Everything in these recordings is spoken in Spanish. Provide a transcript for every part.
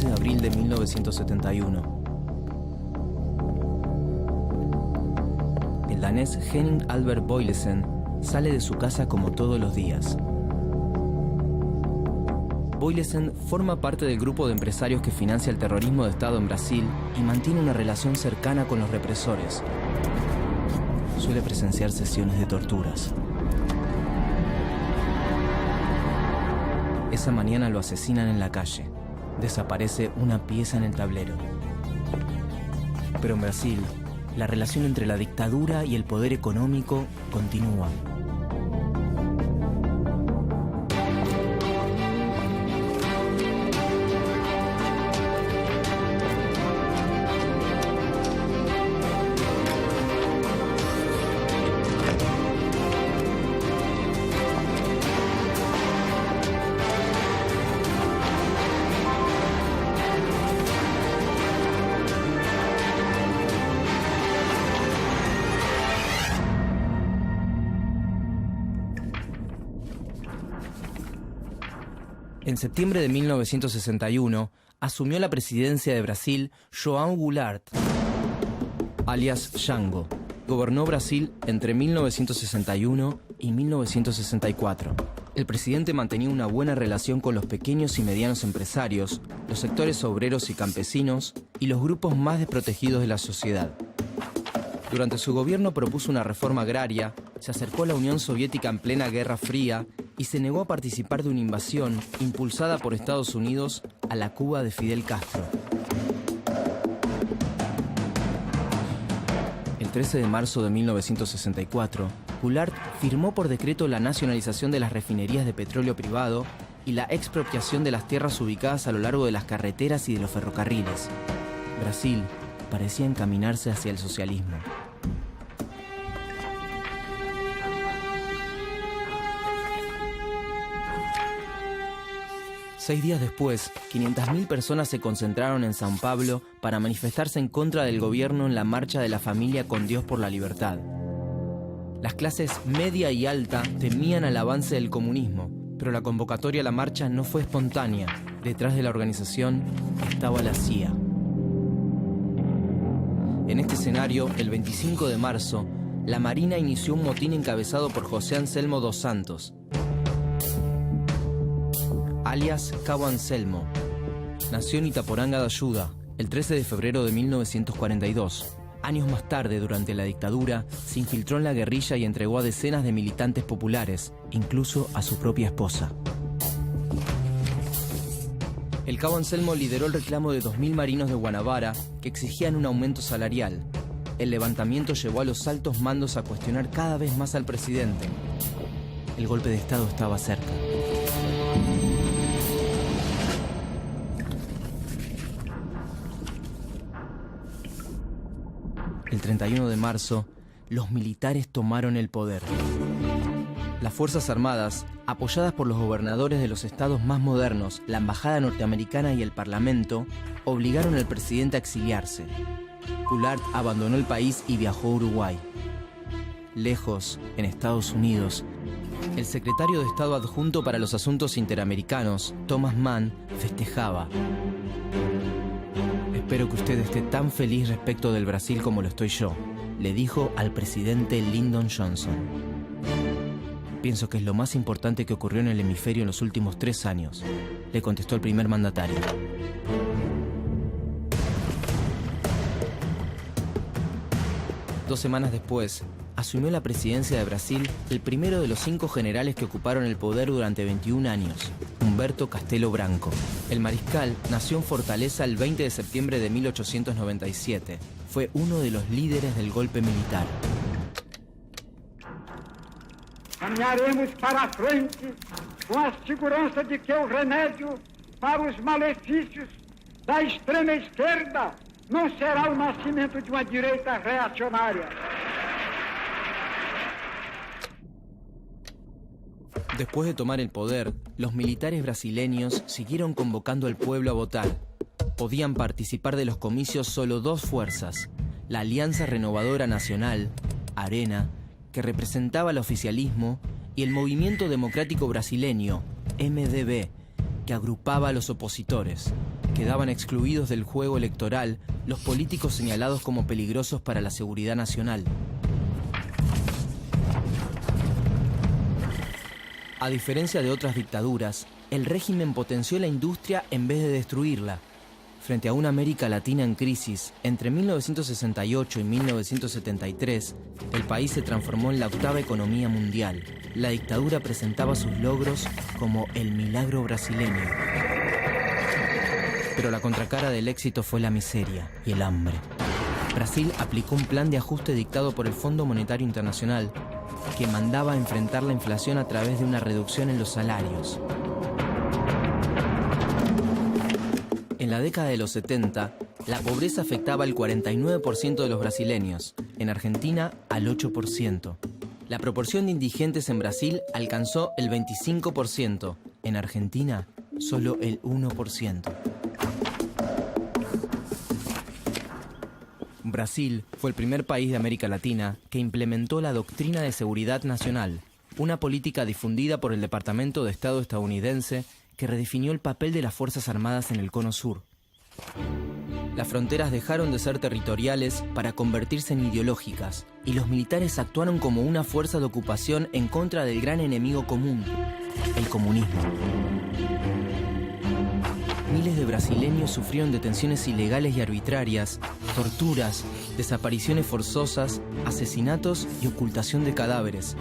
11 de abril de 1971. El danés Henning Albert Boilesen sale de su casa como todos los días. Boilesen forma parte del grupo de empresarios que financia el terrorismo de Estado en Brasil y mantiene una relación cercana con los represores. Suele presenciar sesiones de torturas. Esa mañana lo asesinan en la calle. Desaparece una pieza en el tablero. Pero en Brasil, la relación entre la dictadura y el poder económico continúa. En septiembre de 1961, asumió la presidencia de Brasil João Goulart, alias Jango. Gobernó Brasil entre 1961 y 1964. El presidente mantenía una buena relación con los pequeños y medianos empresarios, los sectores obreros y campesinos y los grupos más desprotegidos de la sociedad. Durante su gobierno propuso una reforma agraria, se acercó a la Unión Soviética en plena Guerra Fría y se negó a participar de una invasión impulsada por Estados Unidos a la Cuba de Fidel Castro. El 13 de marzo de 1964, Goulart firmó por decreto la nacionalización de las refinerías de petróleo privado y la expropiación de las tierras ubicadas a lo largo de las carreteras y de los ferrocarriles. Brasil parecía encaminarse hacia el socialismo. Seis días después, 500.000 personas se concentraron en São Paulo para manifestarse en contra del gobierno en la Marcha de la Familia con Dios por la Libertad. Las clases media y alta temían al avance del comunismo, pero la convocatoria a la marcha no fue espontánea. Detrás de la organización estaba la CIA. En este escenario, el 25 de marzo, la Marina inició un motín encabezado por José Anselmo dos Santos, alias Cabo Anselmo. Nació en Itaporanga de Ayuda el 13 de febrero de 1942. Años más tarde, durante la dictadura, se infiltró en la guerrilla y entregó a decenas de militantes populares, incluso a su propia esposa. El Cabo Anselmo lideró el reclamo de 2.000 marinos de Guanabara que exigían un aumento salarial. El levantamiento llevó a los altos mandos a cuestionar cada vez más al presidente. El golpe de Estado estaba cerca. El 31 de marzo, los militares tomaron el poder. Las Fuerzas Armadas, apoyadas por los gobernadores de los estados más modernos, la Embajada norteamericana y el Parlamento, obligaron al presidente a exiliarse. Goulart abandonó el país y viajó a Uruguay. Lejos, en Estados Unidos, el secretario de Estado adjunto para los asuntos interamericanos, Thomas Mann, festejaba. Espero que usted esté tan feliz respecto del Brasil como lo estoy yo, le dijo al presidente Lyndon Johnson. Pienso que es lo más importante que ocurrió en el hemisferio en los últimos 3 años, le contestó el primer mandatario. Dos semanas después, asumió la presidencia de Brasil el primero de los 5 generales que ocuparon el poder durante 21 años, Humberto Castelo Branco. El mariscal nació en Fortaleza el 20 de septiembre de 1897. Fue uno de los líderes del golpe militar. Caminharemos para frente com a segurança de que o remédio para os malefícios da extrema esquerda não será o nascimento de uma direita reacionária. Después de tomar el poder, los militares brasileños siguieron convocando al pueblo a votar. Podían participar de los comicios solo 2 fuerzas: la Alianza Renovadora Nacional, ARENA, que representaba al oficialismo, y el Movimiento Democrático Brasileño, MDB, que agrupaba a los opositores. Quedaban excluidos del juego electoral los políticos señalados como peligrosos para la seguridad nacional. A diferencia de otras dictaduras, el régimen potenció la industria en vez de destruirla. Frente a una América Latina en crisis, entre 1968 y 1973, el país se transformó en la octava economía mundial. La dictadura presentaba sus logros como el milagro brasileño. Pero la contracara del éxito fue la miseria y el hambre. Brasil aplicó un plan de ajuste dictado por el Fondo Monetario Internacional que mandaba a enfrentar la inflación a través de una reducción en los salarios. En la década de los 70, la pobreza afectaba al 49% de los brasileños, en Argentina al 8%. La proporción de indigentes en Brasil alcanzó el 25%, en Argentina solo el 1%. Brasil fue el primer país de América Latina que implementó la Doctrina de Seguridad Nacional, una política difundida por el Departamento de Estado estadounidense que redefinió el papel de las Fuerzas Armadas en el Cono Sur. Las fronteras dejaron de ser territoriales para convertirse en ideológicas, y los militares actuaron como una fuerza de ocupación en contra del gran enemigo común, el comunismo. Miles de brasileños sufrieron detenciones ilegales y arbitrarias, torturas, desapariciones forzosas, asesinatos y ocultación de cadáveres.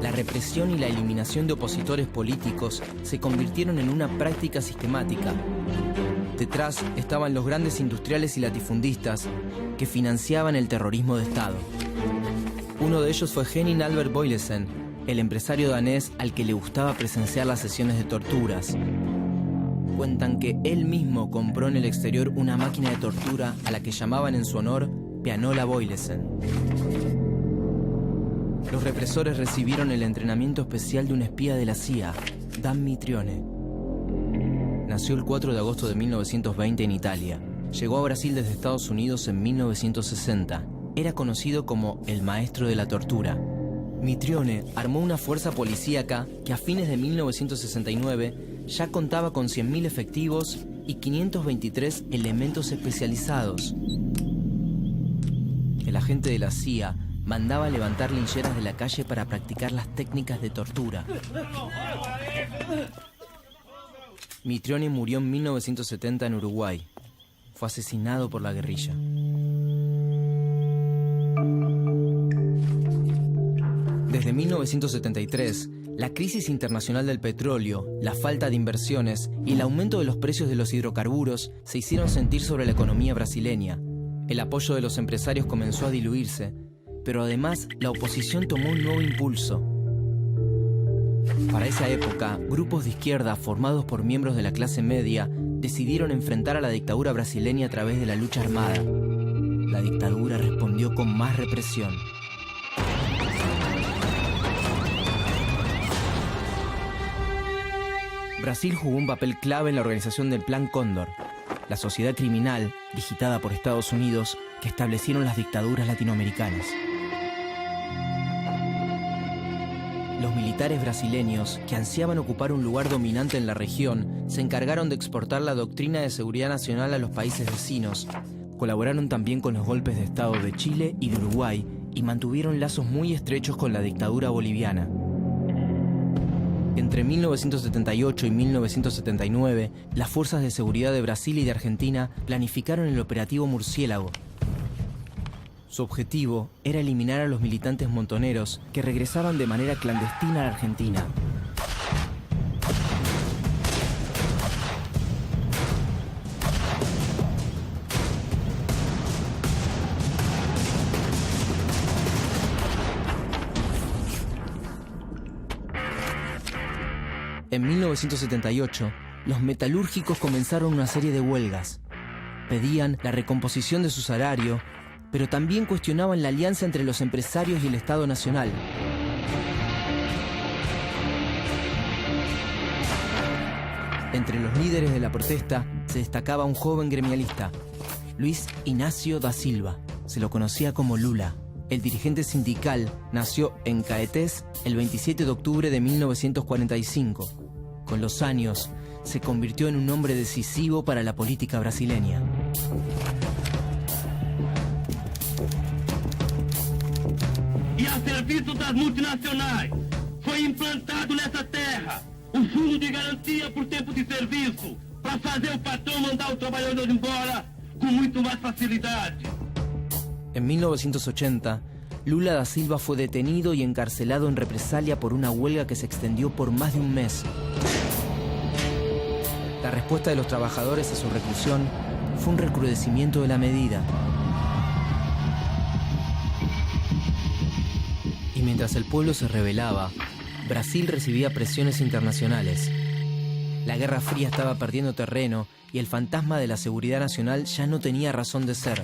La represión y la eliminación de opositores políticos se convirtieron en una práctica sistemática. Detrás estaban los grandes industriales y latifundistas que financiaban el terrorismo de Estado. Uno de ellos fue Henning Albert Boilesen, el empresario danés al que le gustaba presenciar las sesiones de torturas. Cuentan que él mismo compró en el exterior una máquina de tortura a la que llamaban en su honor Pianola Boilesen. Los represores recibieron el entrenamiento especial de un espía de la CIA, Dan Mitrione. Nació el 4 de agosto de 1920 en Italia. Llegó a Brasil desde Estados Unidos en 1960. Era conocido como el maestro de la tortura. Mitrione armó una fuerza policíaca que a fines de 1969 ya contaba con 100.000 efectivos y 523 elementos especializados. El agente de la CIA mandaba levantar lincheras de la calle para practicar las técnicas de tortura. Mitrione murió en 1970 en Uruguay. Fue asesinado por la guerrilla. Desde 1973, la crisis internacional del petróleo, la falta de inversiones y el aumento de los precios de los hidrocarburos se hicieron sentir sobre la economía brasileña. El apoyo de los empresarios comenzó a diluirse, pero además la oposición tomó un nuevo impulso. Para esa época, grupos de izquierda formados por miembros de la clase media decidieron enfrentar a la dictadura brasileña a través de la lucha armada. La dictadura respondió con más represión. Brasil jugó un papel clave en la organización del Plan Cóndor, la sociedad criminal, digitada por Estados Unidos, que establecieron las dictaduras latinoamericanas. Los militares brasileños, que ansiaban ocupar un lugar dominante en la región, se encargaron de exportar la doctrina de seguridad nacional a los países vecinos. Colaboraron también con los golpes de Estado de Chile y de Uruguay y mantuvieron lazos muy estrechos con la dictadura boliviana. Entre 1978 y 1979, las fuerzas de seguridad de Brasil y de Argentina planificaron el operativo Murciélago. Su objetivo era eliminar a los militantes montoneros que regresaban de manera clandestina a la Argentina. En 1978, los metalúrgicos comenzaron una serie de huelgas. Pedían la recomposición de su salario, pero también cuestionaban la alianza entre los empresarios y el Estado Nacional. Entre los líderes de la protesta se destacaba un joven gremialista, Luis Inácio da Silva. Se lo conocía como Lula. El dirigente sindical nació en Caetés el 27 de octubre de 1945. Con los años, se convirtió en un hombre decisivo para la política brasileña. E a serviço das multinacionais foi implantado nessa terra o fundo de garantia por tempo de serviço para fazer o patrão mandar o trabalhador embora com muito mais facilidade. En 1980, Lula da Silva fue detenido y encarcelado en represalia por una huelga que se extendió por más de un mes. La respuesta de los trabajadores a su reclusión fue un recrudecimiento de la medida. Y mientras el pueblo se rebelaba, Brasil recibía presiones internacionales. La Guerra Fría estaba perdiendo terreno y el fantasma de la seguridad nacional ya no tenía razón de ser.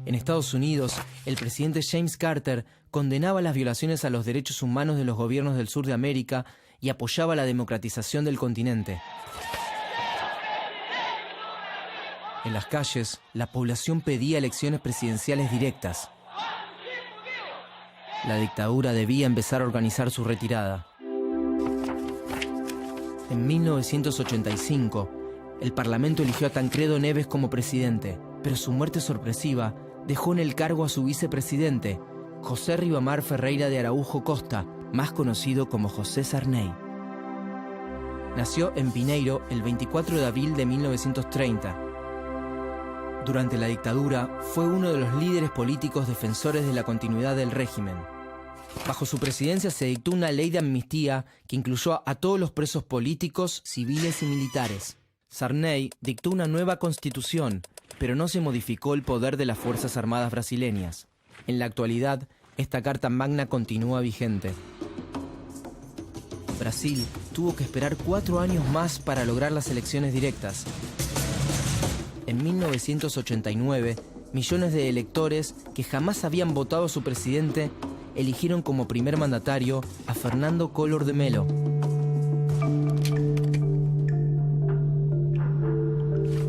En Estados Unidos, el presidente James Carter condenaba las violaciones a los derechos humanos de los gobiernos del sur de América y apoyaba la democratización del continente. En las calles, la población pedía elecciones presidenciales directas. La dictadura debía empezar a organizar su retirada. En 1985, el Parlamento eligió a Tancredo Neves como presidente, pero su muerte sorpresiva dejó en el cargo a su vicepresidente, José Ribamar Ferreira de Araújo Costa, más conocido como José Sarney. Nació en Pineiro el 24 de abril de 1930. Durante la dictadura, fue uno de los líderes políticos defensores de la continuidad del régimen. Bajo su presidencia se dictó una ley de amnistía que incluyó a todos los presos políticos, civiles y militares. Sarney dictó una nueva constitución, pero no se modificó el poder de las Fuerzas Armadas brasileñas. En la actualidad, esta Carta Magna continúa vigente. Brasil tuvo que esperar 4 años más para lograr las elecciones directas. En 1989, millones de electores que jamás habían votado a su presidente eligieron como primer mandatario a Fernando Collor de Mello.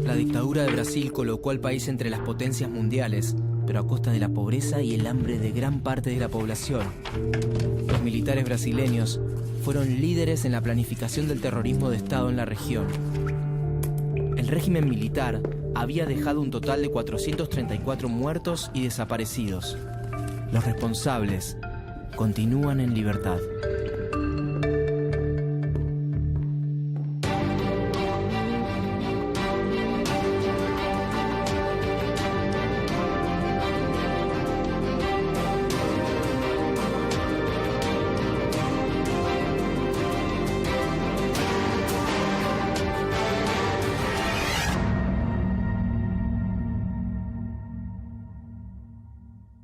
La dictadura de Brasil colocó al país entre las potencias mundiales, pero a costa de la pobreza y el hambre de gran parte de la población. Los militares brasileños fueron líderes en la planificación del terrorismo de Estado en la región. El régimen militar había dejado un total de 434 muertos y desaparecidos. Los responsables continúan en libertad.